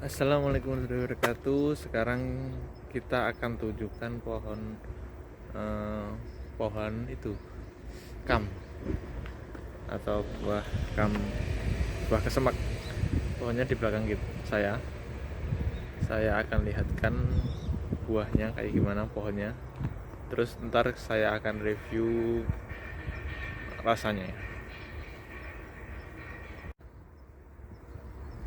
Assalamualaikum warahmatullahi wabarakatuh. Sekarang kita akan tunjukkan eh, pohon itu kam atau buah kesemak. Pohonnya di belakang saya. Saya akan lihatkan buahnya kayak gimana pohonnya. Terus ntar saya akan review rasanya ya.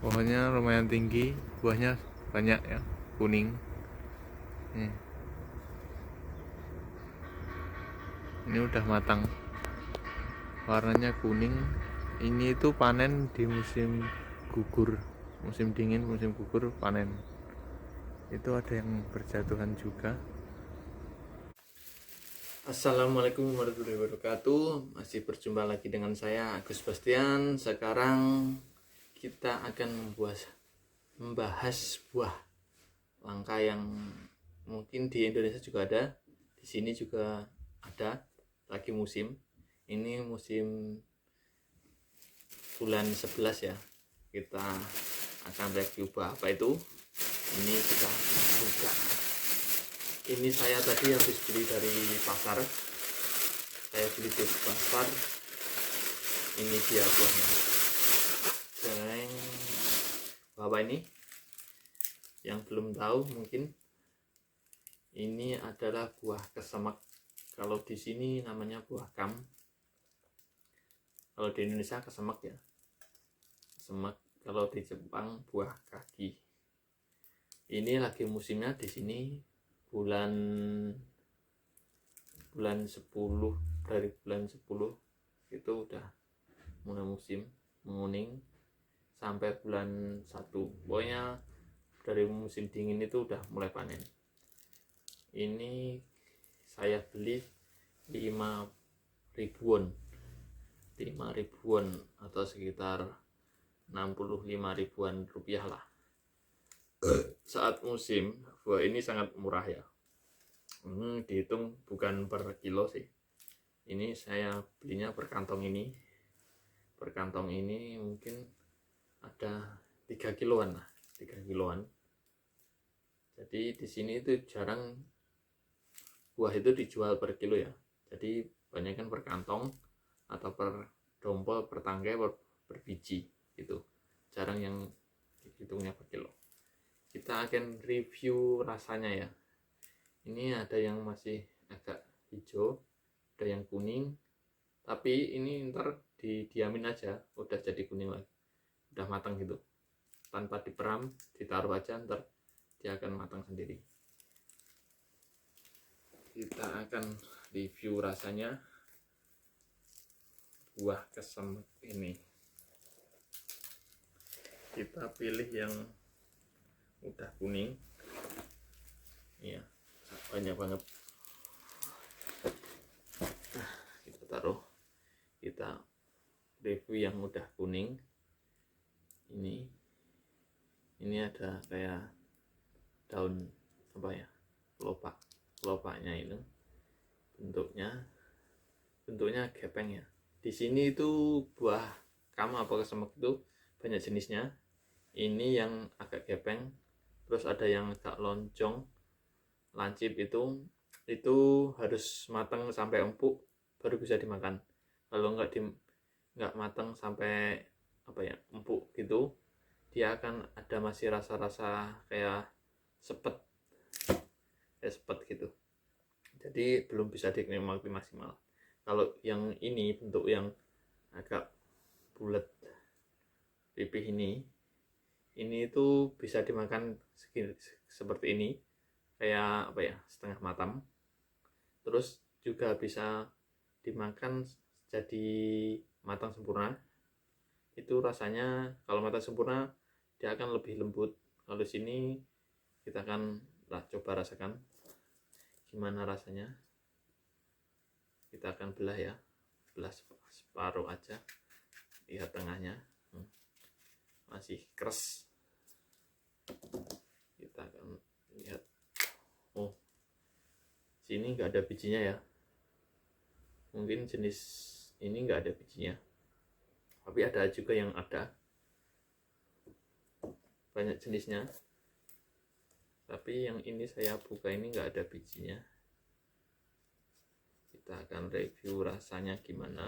Pohonnya lumayan tinggi, buahnya banyak ya, kuning. Nih, ini udah matang. Warnanya kuning. Ini itu panen di musim gugur, musim dingin, musim gugur panen. Itu ada yang berjatuhan juga. Assalamualaikum warahmatullahi wabarakatuh. Masih berjumpa lagi dengan saya Agus Bastian. Sekarang kita akan membahas buah langka yang mungkin di Indonesia juga ada, di sini juga ada, lagi musim. Ini musim bulan 11 ya. Kita akan review apa itu. Ini kita buka. Ini saya tadi habis beli dari pasar. Saya beli di pasar. Ini dia buahnya. Dan bapak ini yang belum tahu mungkin ini adalah buah kesemak. Kalau di sini namanya buah kam. Kalau di Indonesia kesemak ya. Kesemak. Kalau di Jepang buah kaki. Ini lagi musimnya di sini bulan 10, dari bulan 10 itu udah mulai musim menguning sampai bulan 1. Pokoknya dari musim dingin itu udah mulai panen. Ini saya beli 5 ribuan atau sekitar 65 ribuan rupiah lah. Saat musim buah ini sangat murah ya. Dihitung bukan per kilo sih. Ini saya belinya per kantong ini. Per kantong ini mungkin ada 3 kiloan lah, 3 kiloan. Jadi di sini itu jarang buah itu dijual per kilo ya. Jadi banyak kan per kantong atau per dompel, per tangkai, per biji gitu. Jarang yang hitungnya per kilo. Kita akan review rasanya ya. Ini ada yang masih agak hijau, ada yang kuning, tapi ini ntar didiamin aja udah jadi kuning lagi, udah matang gitu, tanpa diperam, ditaruh aja, ntar dia akan matang sendiri. Kita akan review rasanya buah kesemak ini. Kita pilih yang udah kuning ya, banyak banget. Kita taruh, kita review yang udah kuning. Ini ada kayak daun apa ya, kelopaknya itu bentuknya gepeng ya. Di sini itu buah kam apa kesemak itu banyak jenisnya. Ini yang agak gepeng, terus ada yang agak lonjong, lancip. Itu harus matang sampai empuk baru bisa dimakan. Kalau nggak matang sampai empuk gitu, dia akan ada masih rasa-rasa kayak sepet gitu. Jadi belum bisa dinikmati maksimal. Kalau yang ini bentuk yang agak bulat pipih ini itu bisa dimakan seperti ini, kayak setengah matang. Terus juga bisa dimakan jadi matang sempurna. Itu rasanya kalau matang sempurna dia akan lebih lembut. Kalau sini kita akan coba rasakan gimana rasanya. Kita akan belah ya, belah separuh aja. Lihat tengahnya masih keras. Kita akan lihat, sini nggak ada bijinya ya, mungkin jenis ini nggak ada bijinya, tapi ada juga yang ada. banyak jenisnya, tapi yang ini saya buka ini nggak ada bijinya. Kita akan review rasanya gimana.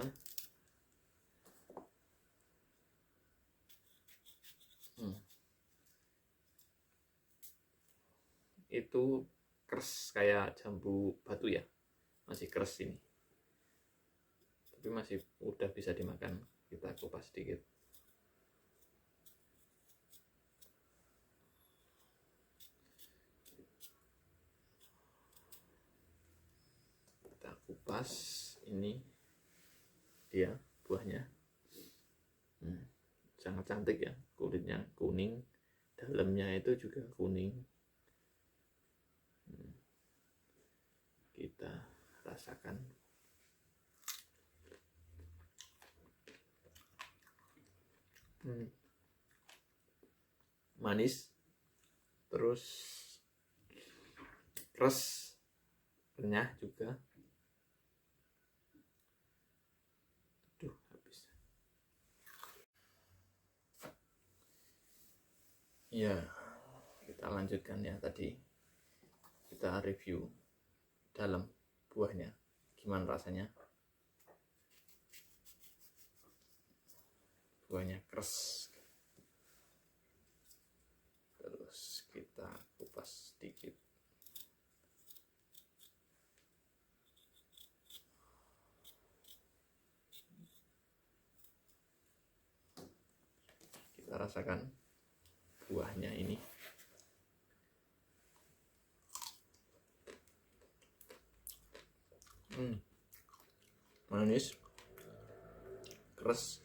Itu keras kayak jambu batu ya, masih keras ini, tapi masih udah bisa dimakan. Kita kupas sedikit. Kita kupas, ini dia buahnya. Sangat cantik ya, kulitnya kuning, dalamnya itu juga kuning. Kita rasakan. Manis, terus keras, renyah juga. Aduh, habis. Ya, kita lanjutkan ya. Tadi kita review dalam buahnya, gimana rasanya. Buahnya keras, terus kita kupas sedikit. Kita rasakan buahnya ini. Manis, keras,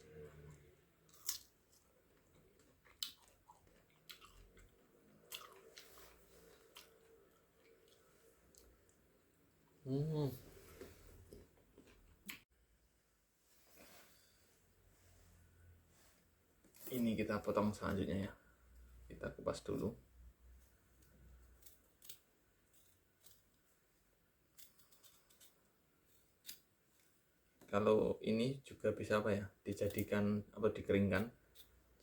Ini kita potong selanjutnya ya. Kita kupas dulu. Kalau ini juga bisa apa ya, dijadikan apa, dikeringkan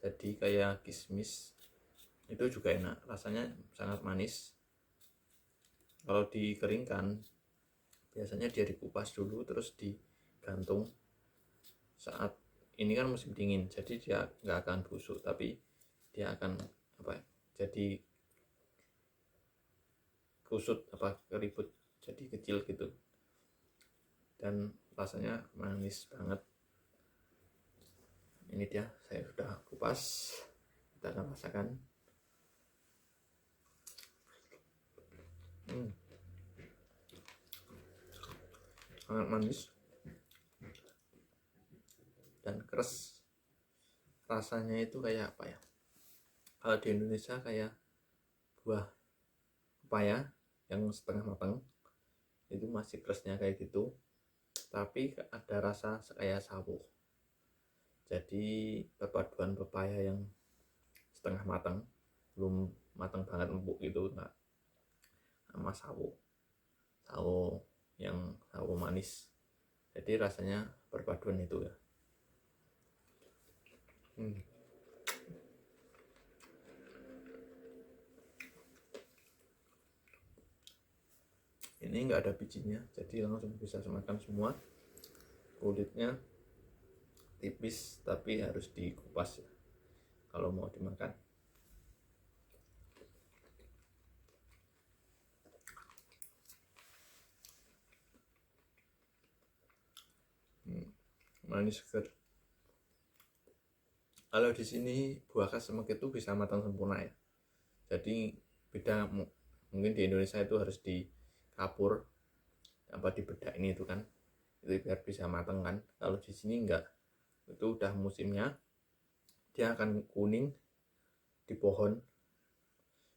jadi kayak kismis, itu juga enak, rasanya sangat manis. Kalau dikeringkan biasanya dia dikupas dulu terus digantung. Saat ini kan musim dingin, jadi dia nggak akan busuk, tapi dia akan apa, jadi kusut, apa, keriput, jadi kecil gitu, dan rasanya manis banget. Ini dia, saya sudah kupas, kita akan rasakan. Sangat manis dan keras. Rasanya itu kayak apa ya, kalau di Indonesia kayak buah pepaya yang setengah matang, itu masih kerasnya kayak gitu, tapi ada rasa kayak sawo. Jadi perpaduan pepaya yang setengah matang, belum matang banget empuk gitu, enggak, sama sawo yang sawo manis. Jadi rasanya perpaduan itu ya. Ini nggak ada bijinya, jadi langsung bisa dimakan semua. Kulitnya tipis, tapi harus dikupas ya kalau mau dimakan. Manis segar. Kalau di sini buah khas Semek itu bisa matang sempurna ya. Jadi beda, mungkin di Indonesia itu harus dikapur, apa, dibedak ini itu kan, itu biar bisa matang kan. Kalau di sini enggak, itu udah musimnya, dia akan kuning di pohon,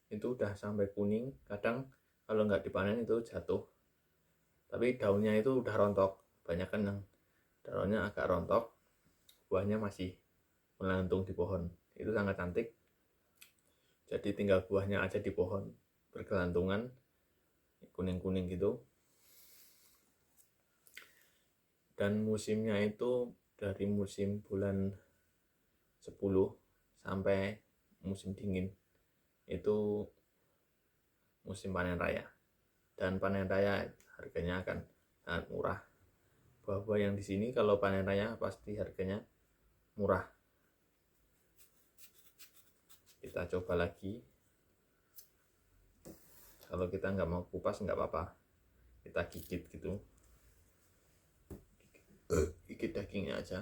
itu udah sampai kuning. Kadang kalau nggak dipanen itu jatuh, tapi daunnya itu udah rontok. Banyak kan yang daunnya agak rontok, buahnya masih melantung di pohon. Itu sangat cantik. Jadi tinggal buahnya aja di pohon bergelantungan, kuning-kuning gitu. Dan musimnya itu dari musim bulan 10 sampai musim dingin. itu musim panen raya, dan panen raya harganya akan sangat murah. Buah-buah yang di sini kalau panen raya pasti harganya murah. Kita coba lagi. Kalau kita nggak mau kupas nggak apa-apa, kita gigit gitu, gigit dagingnya aja.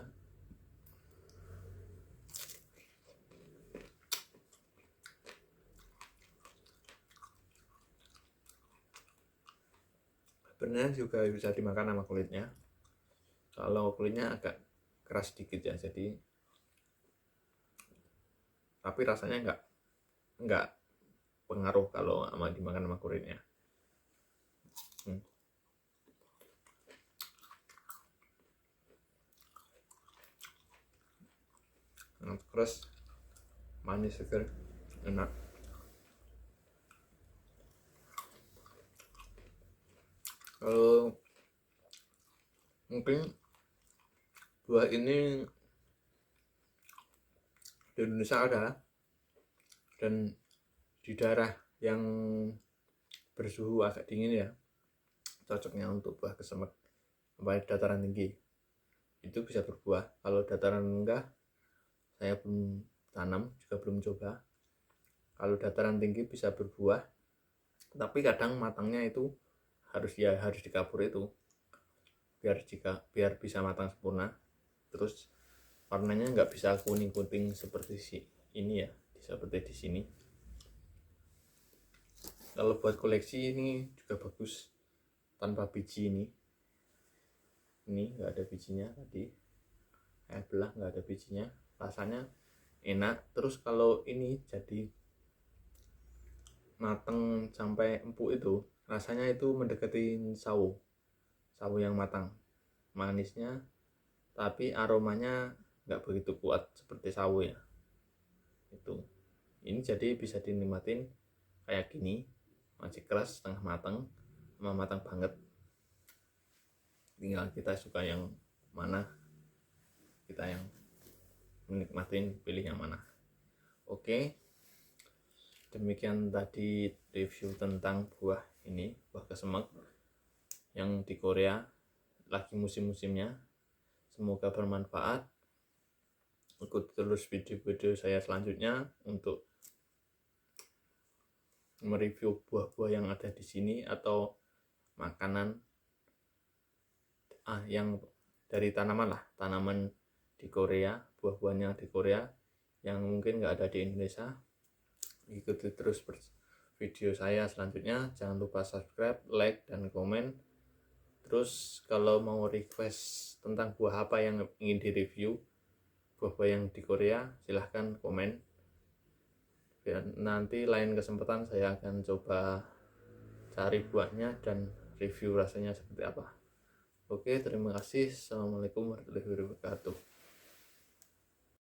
Sebenarnya juga bisa dimakan sama kulitnya. Kalau kulitnya agak keras sedikit ya, jadi tapi rasanya nggak pengaruh kalau dimakan sama kulitnya. Keras, manis, segar, enak. Kalau mungkin buah ini di Indonesia ada, dan di daerah yang bersuhu agak dingin ya, cocoknya untuk buah kesemek. Sampai dataran tinggi itu bisa berbuah. Kalau dataran rendah saya belum tanam, juga belum coba. Kalau dataran tinggi bisa berbuah, tapi kadang matangnya itu harus dikabur itu biar bisa matang sempurna. Terus warnanya nggak bisa kuning-kuning seperti ini ya, seperti di sini. Kalau buat koleksi ini juga bagus, tanpa biji. Ini nggak ada bijinya, tadi saya belah nggak ada bijinya, rasanya enak. Terus kalau ini jadi matang sampai empuk itu, rasanya itu mendekati sawo yang matang, manisnya, tapi aromanya nggak begitu kuat seperti sawo ya. Itu ini jadi bisa dinikmatin kayak gini, masih keras, setengah matang, sama matang banget. Tinggal kita suka yang mana, kita yang menikmatin pilih yang mana. Oke, demikian tadi review tentang buah ini, buah kesemek yang di Korea lagi musim-musimnya. Semoga bermanfaat. Ikut terus video-video saya selanjutnya untuk mereview buah-buah yang ada di sini, atau makanan yang dari tanaman di Korea, buah-buahnya di Korea yang mungkin nggak ada di Indonesia. Ikuti terus video saya selanjutnya. Jangan lupa subscribe, like, dan komen. Terus kalau mau request tentang buah apa yang ingin direview, buah-buah yang di Korea, silahkan komen. Dan nanti lain kesempatan saya akan coba cari buahnya dan review rasanya seperti apa. Oke, terima kasih. Assalamualaikum warahmatullahi wabarakatuh.